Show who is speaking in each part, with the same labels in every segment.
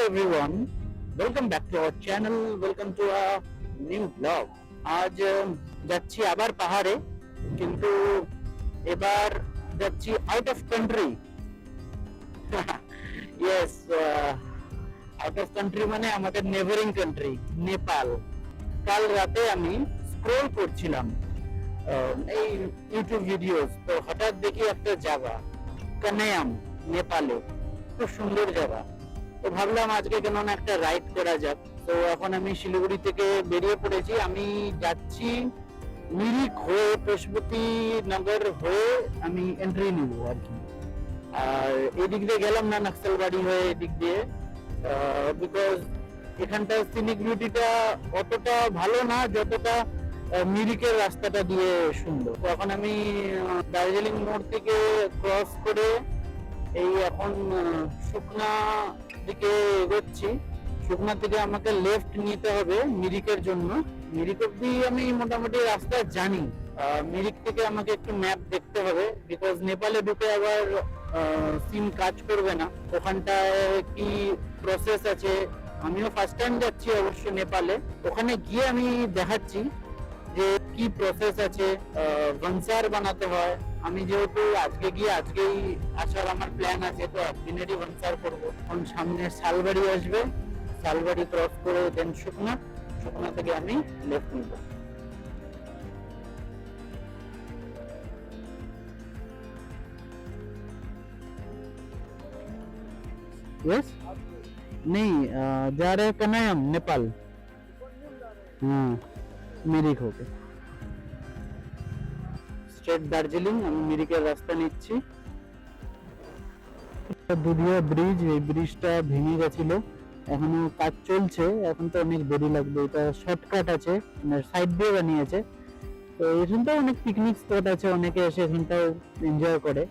Speaker 1: everyone, welcome back to our channel, welcome to a new vlog. আজ যাচ্ছি আবার পাহাড়ে, কিন্তু এবার যাচ্ছি out of country. Yes, out of country মানে আমাদের নেবারিং কান্ট্রি নেপাল। কাল রাতে আমি স্ক্রল করছিলাম এই ইউটিউব ভিডিওস, তো হঠাৎ দেখি একটা জায়গা কানায়াম, নেপালে, খুব সুন্দর জায়গা। তো ভাবলাম আজকে কেন না একটা রাইড করা যাক। তো এখন আমি শিলিগুড়ি থেকে বেরিয়ে পড়েছি, আমি যাচ্ছি মিরিক হয়ে পশুপতি নগর হয়ে আমি এন্ট্রি নিব আর কি। আর এদিক দিয়ে গেলাম না নকশালবাড়ি হয়ে এদিক দিয়ে, বিকজ এখানটার সিনিক বিউটিটা অতটা ভালো না যতটা মিরিকের রাস্তাটা দিয়ে সুন্দর। তো এখন আমি দার্জিলিং মোড় থেকে ক্রস করে এই এখন শুকনা দিকে এগোচ্ছি। শুকনা থেকে আমাকে লেফট নিতে হবে মিরিকের জন্য। মিরিক অব্দি আমি মোটামুটি রাস্তা জানি, মিরিক থেকে আমাকে একটু ম্যাপ দেখতে হবে, বিকজ নেপালে ঢুকে আবার সিম কাজ করবে না। ওখানটায় কি প্রসেস আছে, আমিও ফার্স্ট টাইম যাচ্ছি অবশ্য নেপালে, ওখানে গিয়ে আমি দেখাচ্ছি যে কি প্রসেস আছে। ভানসার বানাতে হয়, আমি যেহেতু আজকে গিয়ে আজকেই আসার আমার প্ল্যান আছে, তো একদিনেরই ভানসার করবো। এখন সামনে শালবাড়ি আসবে, শালবাড়ি ক্রস করে দেন শুকনা, শুকনা থেকে আমি লেফট নিব। यस नहीं, जा रहे कनायम नेपाल। हाँ, মিরিক होके স্ট্রেট দার্জিলিং। আমি মিরিকের রাস্তা নিচ্ছি। দুধিয়া ব্রিজ, এই ব্রিজটা ভেঙে গেছিল, এখনো কাজ চলছে, এখন তো অনেক দেরি লাগবে। এটা শর্টকাট আছে, সাইড দিয়ে বানিয়েছে। তো এখানটাও অনেক পিকনিক স্পট আছে, অনেকে এসে এখানটাও এনজয় করে।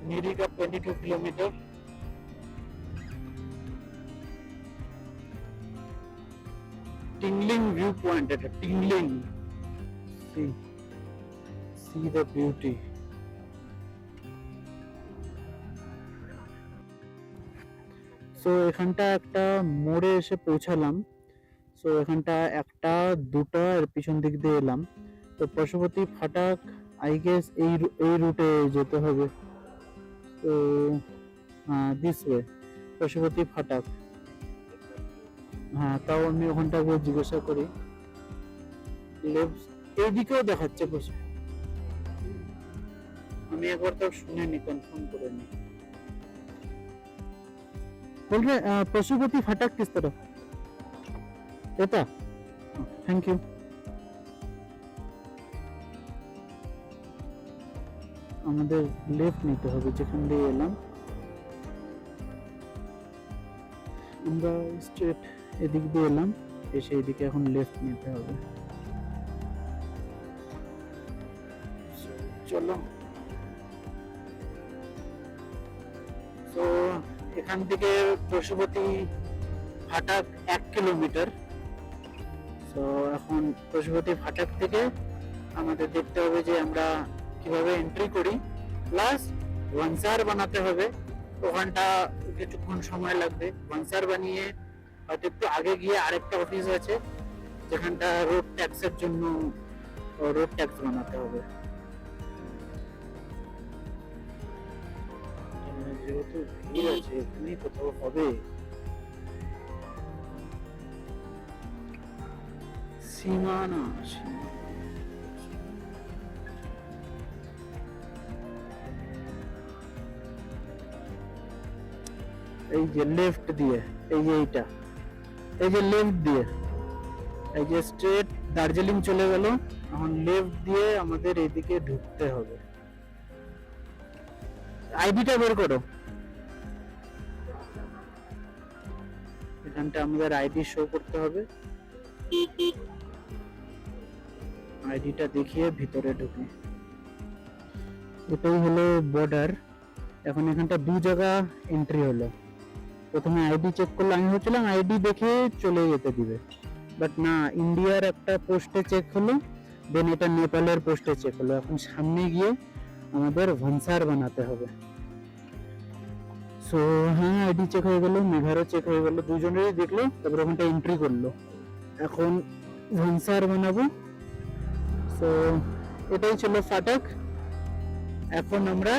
Speaker 1: Mirik 22 kilometre. Tingling view point, এটা Tingling. see the beauty. So এখানটা একটা মোড়ে এসে পৌঁছালাম। সো এখানটা একটা দুটা এর পিছন দিক দিয়ে এলাম। তো পশুপতি ফাটাক আই গেস এই রুটে যেতে হবে। তো হ্যাঁ, দিস ওয়ে পশুপতি ফাটাক। হ্যাঁ, তাও আমি ওখানটা গিয়ে জিজ্ঞাসা করি। লেফট এইদিকেও দেখাচ্ছে পশু, আমি একবার তো শুনিনি, কনফার্ম করে নি। बोल रहे पशुपति फाटक किस तरफ? এটা থ্যাংক ইউ। আমাদের লেফট নিতে হবে, যেখান দিয়ে এলাম আমরা স্ট্রেট এদিক দিয়ে এলাম, এসে এদিকে এখন লেফট নিতে হবে। চলো। তো এখান থেকে পশুপতি ফাটাক 1 কিলোমিটার। তো এখন পশুপতি ফাটাক থেকে আমাদের দেখতে হবে যে আমরা কিভাবে এন্ট্রি করি, প্লাস ভানসার বানাতে হবে। ওখানটা কিছুক্ষণ সময় লাগবে। ভানসার বানিয়ে হয়তো একটু আগে গিয়ে আরেকটা অফিস আছে, যেখানটা রোড ট্যাক্সের জন্য রোড ট্যাক্স বানাতে হবে। যেহেতু ভিড় আছে, এখানেই কোথাও হবে। সীমানা, এই যে লেফট দিয়ে, এই যে এইটা, এই যে লেফট দিয়ে, এই যে স্ট্রেট দার্জিলিং চলে গেল, এখন লেফট দিয়ে আমাদের এদিকে ঢুকতে হবে। আইডিটা বের করো। এখানটা আমাদের আইডি শো করতে হবে, আইডিটা দেখিয়ে ভিতরে ঢুকি। এটাই হলো বর্ডার। এখন এখানটা দু জায়গা এন্ট্রি হলো। প্রথমে আইডি চেক করলো, আমি ভাবছিলাম আইডি দেখে চলে যেতে দিবে, বাট না, ইন্ডিয়ার একটা পোস্টে চেক হলো, দেন এটা নেপালের পোস্টে চেক হলো। এখন সামনে গিয়ে আমাদের ভানসার বানাতে হবে। সো সো হ্যাঁ, আইডি চেক হয়ে গেল, মেঘারও চেক হয়ে গেল, দুজনেরই দেখলো, তারপর ওখানটা এন্ট্রি করলো। এখন ভানসার বানাবো। সো এটাই ছিল ফাটাক। এখন আমরা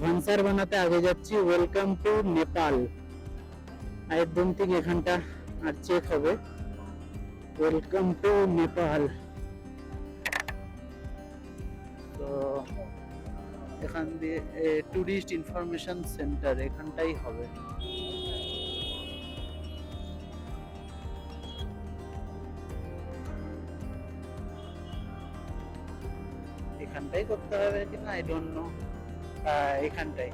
Speaker 1: ভানসার বানাতে আগে যাচ্ছি। Welcome to Nepal. একদম ঠিক এখানটা আর চেক হবে। Welcome to Nepal. তো এখান দিয়ে টুরিস্ট ইনফরমেশন সেন্টার এখানটাই হবে। এখানটাই করতে হবে কিনা আই ডোন্ট নো। এখানটাই,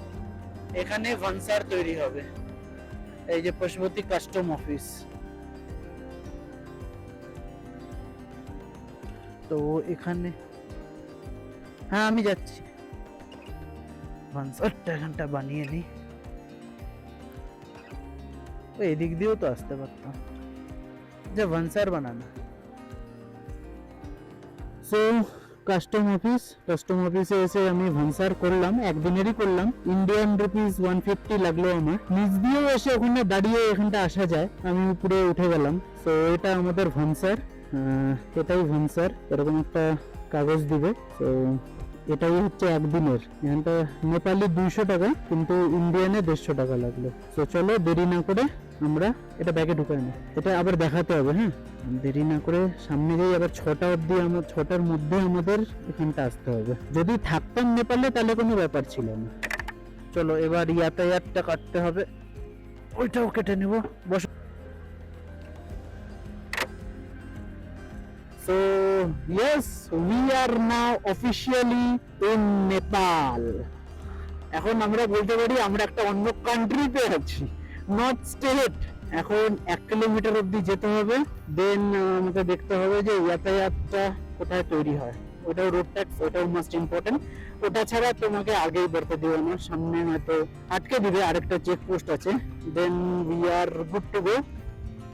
Speaker 1: এখানে ভানসার তৈরি হবে। এই যে পশুপতি কাস্টম অফিস। তো এখানে হ্যাঁ আমি যাচ্ছি। ভানসারটা এখানটা বানিয়ে নি। এদিক দিয়েও তো আসতে পারতাম, যে ভানসার বানানা। সো কাস্টম অফিসে এসে আমি ভানসার করলাম, একদিনেরই করলাম। ইন্ডিয়ান রুপিস 150 লাগলো আমার। নিচ দিয়েও এসে ওখানে দাঁড়িয়ে এখানটা আসা যায়, আমি উপরে উঠে গেলাম। তো এটা আমাদের ভানসার, এটাই ভানসার। এরকম একটা কাগজ দিবে। তো এটাই হচ্ছে একদিনের। এখানটা নেপালি 200 টাকা, কিন্তু ইন্ডিয়ানে 150 টাকা লাগলো। তো চলো দেরি না করে আমরা এটা ব্যাগে ঢুকাই না, এটা আবার দেখাতে হবে। হ্যাঁ, দেরি না করে সামনে যাই। আবার 6টা অবধি, আমার 6টার মধ্যে আমাদের এখানটা আসতে হবে। যদি থাকতাম নেপালে তাহলে কোনো ব্যাপার ছিল না। চলো এবার যাতায়াতটা কাটতে হবে, ওইটাও কেটে নেব। বসো। So yes, we are now officially in Nepal. এখন আমরা বলতে পারি আমরা একটা অন্য কান্ট্রিতে আছি, নট স্টেট। এখন 1 কিলোমিটার অবধি যেতে হবে, দেন আমাকে দেখতে হবে যে যাতায়াতটা কোথায় তৈরি হয়। ওটাও রোড ট্যাক্স, ওটাও মাস্ট ইম্পর্টেন্ট। ওটা ছাড়া তোমাকে আগেই বেরোতে দিবে না, সামনে হয়তো আটকে দিবে, আরেকটা চেকপোস্ট আছে। Then we are good to go.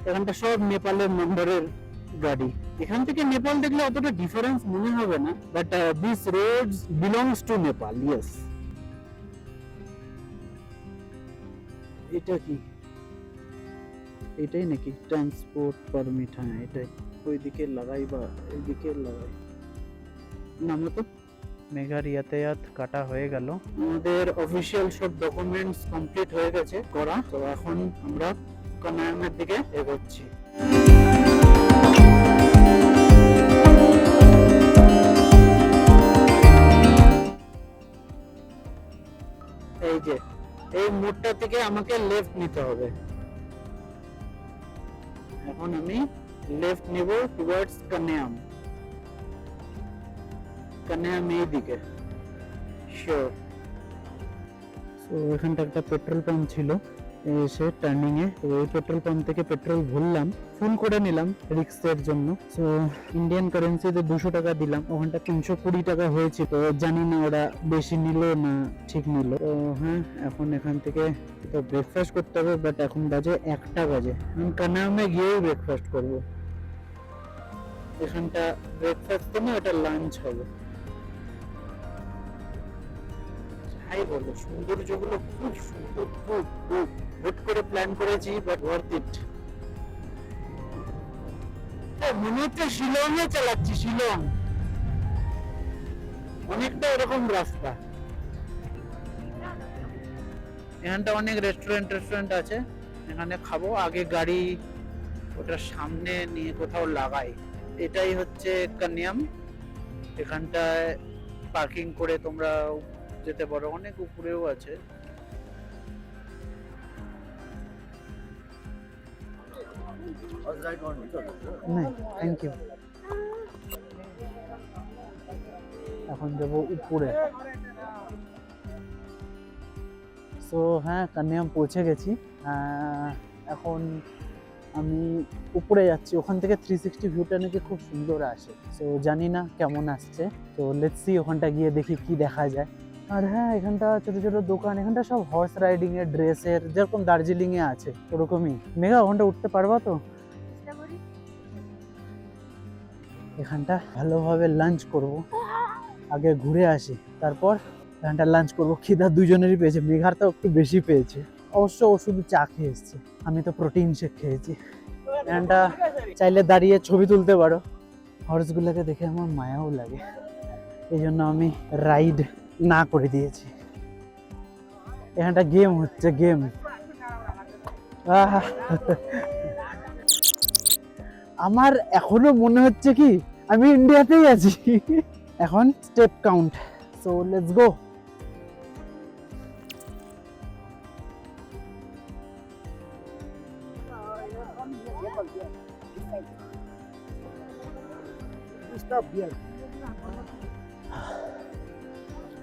Speaker 1: এখানটা সব নেপালের নম্বরের গাড়ি। এখান থেকে নেপাল দেখলে অতটা ডিফারেন্স মনে হবে না, but this roads belongs to Nepal. Yes. এটা কি, এটাই নাকি ট্রান্সপোর্ট পারমিট? হ্যাঁ এটাই। ওইদিকে লাগাই বা এইদিকে লাগাই, নামো তো। মেঘার যাতায়াত কাটা হয়ে গেল, আমাদের অফিসিয়াল সব ডকুমেন্টস কমপ্লিট হয়ে গেছে করা। তো এখন আমরা কানায়ামের দিকে এগোচ্ছি। এই যে এই মোড়টা থেকে আমাকে লেফট নিতে হবে। এখন আমি লেফট নিব টুয়ার্ডস কানায়াম। কানায়াম এই দিকে শিওর। সো এখানটা একটা পেট্রোল পাম্প ছিল, এসে টার্নিং এ ওই পেট্রোল পাম্প থেকে পেট্রোল ভরলাম, ফুল করে নিলাম রিক্সের জন্য। সো ইন্ডিয়ান কারেন্সিতে 200 টাকা দিলাম, ওখানটা 320 টাকা হয়েছে। তো জানি না ওরা বেশি নিল না ঠিক নিল। তো হ্যাঁ, এখন এখান থেকে তো ব্রেকফাস্ট করতে হবে, বাট এখন বাজে 1টা বাজে। আমি কানামে গিয়েই ব্রেকফাস্ট করব। এখানটা ব্রেকফাস্ট তো না, এটা লাঞ্চ হবে। হাই বলো, সৌন্দর্যগুলো খুব সুন্দর, খুব খুব হুট করে প্ল্যান করেছি, বাট ওয়ার্থ ইট। মনে হচ্ছে শিলং এ চালাচ্ছি, শিলং। অনেকটা এরকম রাস্তা। এখানটা অনেক রেস্টুরেন্ট আছে, এখানে খাবো। আগে গাড়ি ওটার সামনে নিয়ে কোথাও লাগাই। এটাই হচ্ছে কানায়াম। এখানটায় পার্কিং করে তোমরা যেতে পারো, অনেক উপরেও আছে। Thank you. এখন যাবো উপরে। সো হ্যাঁ, কানায়াম পৌঁছে গেছি। এখন আমি উপরে যাচ্ছি। ওখান থেকে 360 ভিউটা নাকি খুব সুন্দর আসে। সো জানি না কেমন আসছে, তো লেটস সি। ওখানটা গিয়ে দেখি কি দেখা যায়। আর হ্যাঁ, এখানটা ছোট ছোট দোকান, এখানটা সব হর্স রাইডিং এর ড্রেসের, যেরকম দার্জিলিং এ আছে ওরকমই। মেঘা, ওখানটা উঠতে পারবা তো? এখানটা ভালোভাবে লাঞ্চ করব, আগে ঘুরে আসি, তারপর
Speaker 2: এখানটা লাঞ্চ করবো। খিদা দুজনেরই পেয়েছে, মেঘার তো একটু বেশি পেয়েছে। অবশ্য ও শুধু চা খেয়ে এসছে, আমি তো প্রোটিন শেক খেয়েছি। এখানটা চাইলে দাঁড়িয়ে ছবি তুলতে পারো। হর্সগুলোকে দেখে আমার মায়াও লাগে, এই জন্য আমি রাইড না করে দিয়েছি। এখানটা গেম হচ্ছে, গেম। আমার এখনো মনে হচ্ছে কি আমি ইন্ডিয়াতেই আছি। এখন step count, so let's go.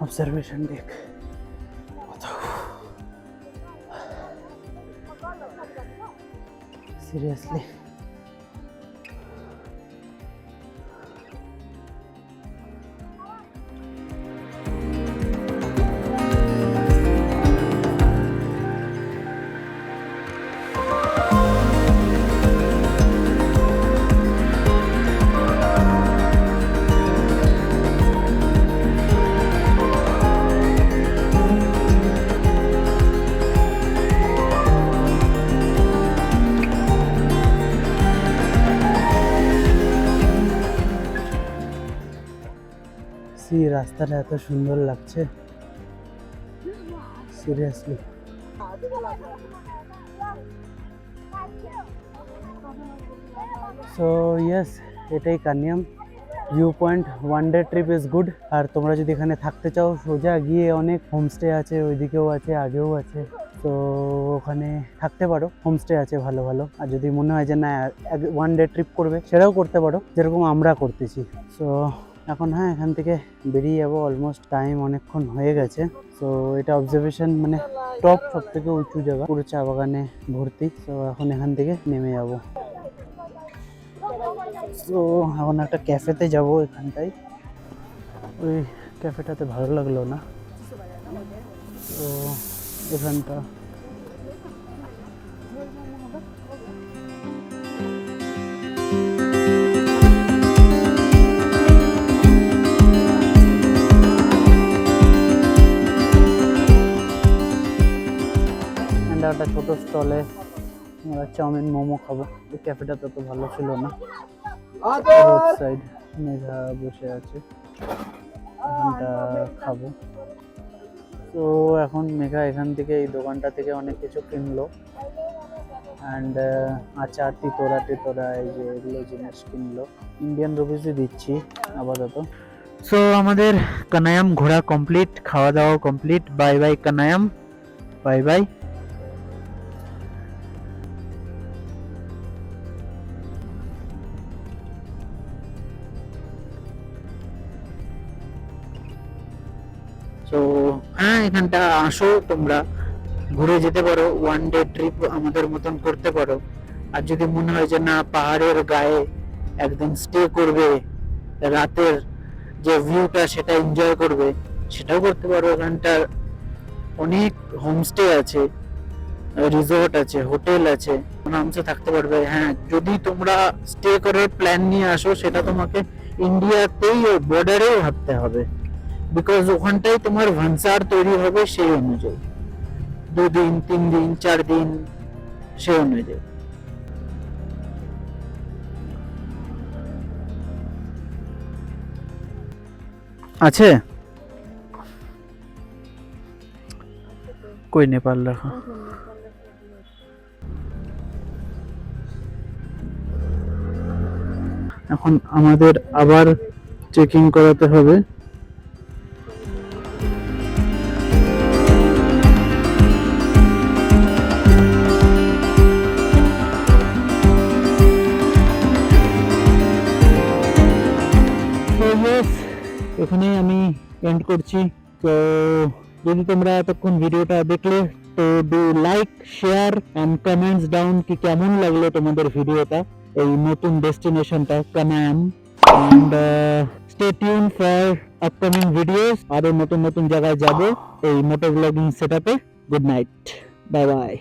Speaker 2: Observation deck, seriously রাস্তাটা এত সুন্দর লাগছে, সিরিয়াসলি। সো ইয়েস, এটাই Kanyam view point. One day trip is good. আর তোমরা যদি এখানে থাকতে চাও, সোজা গিয়ে অনেক হোমস্টে আছে, ওইদিকেও আছে, আগেও আছে। তো ওখানে থাকতে পারো, হোমস্টে আছে ভালো ভালো। আর যদি মনে হয় যে না ওয়ান ডে ট্রিপ করবে, সেটাও করতে পারো, যেরকম আমরা করতেছি। সো এখন হ্যাঁ, এখান থেকে বেরিয়ে যাবো। অলমোস্ট টাইম অনেকক্ষণ হয়ে গেছে। তো এটা অবজারভেশন মানে টপ, সব থেকে উঁচু জায়গা, পুরো চা বাগানে ভর্তি। তো এখন এখান থেকে নেমে যাবো। তো এখন একটা ক্যাফেতে যাব এখানটায়। ওই ক্যাফেটাতে ভালো লাগলো না, তো এখানটা একটা ছোট স্টলে আমরা চাউমিন মোমো খাবো। এই ক্যাফেটাতে তো ভালো ছিল না। রোড সাইড মেঘা বসে আছে, এখানটা খাবো। তো এখন মেঘা এখান থেকে, এই দোকানটা থেকে অনেক কিছু কিনলো। অ্যান্ড আচার, তিতোরা টিতোরা, এই যে এগুলো জিনিস কিনলো। ইন্ডিয়ান রুপিসই দিচ্ছি আপাতত। সো আমাদের কানায়াম ঘোরা কমপ্লিট, খাওয়া দাওয়া complete. Bye bye Kanyam, bye bye. তো হ্যাঁ, এখানটা আসো, তোমরা ঘুরে যেতে পারো, ওয়ান ডে ট্রিপ আমাদের মতন করতে পারো। আর যদি মনে হয় যে না পাহাড়ের গায়ে একদম স্টে করবে, রাতের যে ভিউটা সেটা এনজয় করবে, সেটাও করতে পারো। এখানটার অনেক হোমস্টে আছে, রিসোর্ট আছে, হোটেল আছে, আরামসে থাকতে পারবে। হ্যাঁ, যদি তোমরা স্টে করার প্ল্যান নিয়ে আসো, সেটা তোমাকে ইন্ডিয়াতেই বর্ডারেও ভাবতে হবে, বিকজ ওখানটাই তোমার ভান্সার তৈরি হবে সেই অনুযায়ী, 2 দিন 3 দিন 4 দিন সেই অনুযায়ী। আছে কই নেপাল রাখা। এখন আমাদের আবার চেকিং করাতে হবে। এখানেই আমি এন্ড করছি। তো যদি তোমরা এতক্ষণ ভিডিওটা দেখলে, তো do like, share and comments down কি কেমন লাগলো তোমাদের ভিডিওটা, এই নতুন ডেস্টিনেশনটা Kanyam. And stay tune for upcoming videos. আরো নতুন নতুন জায়গায় যাব এই মোটো ব্লগিং সেটআপে। Good night, bye by.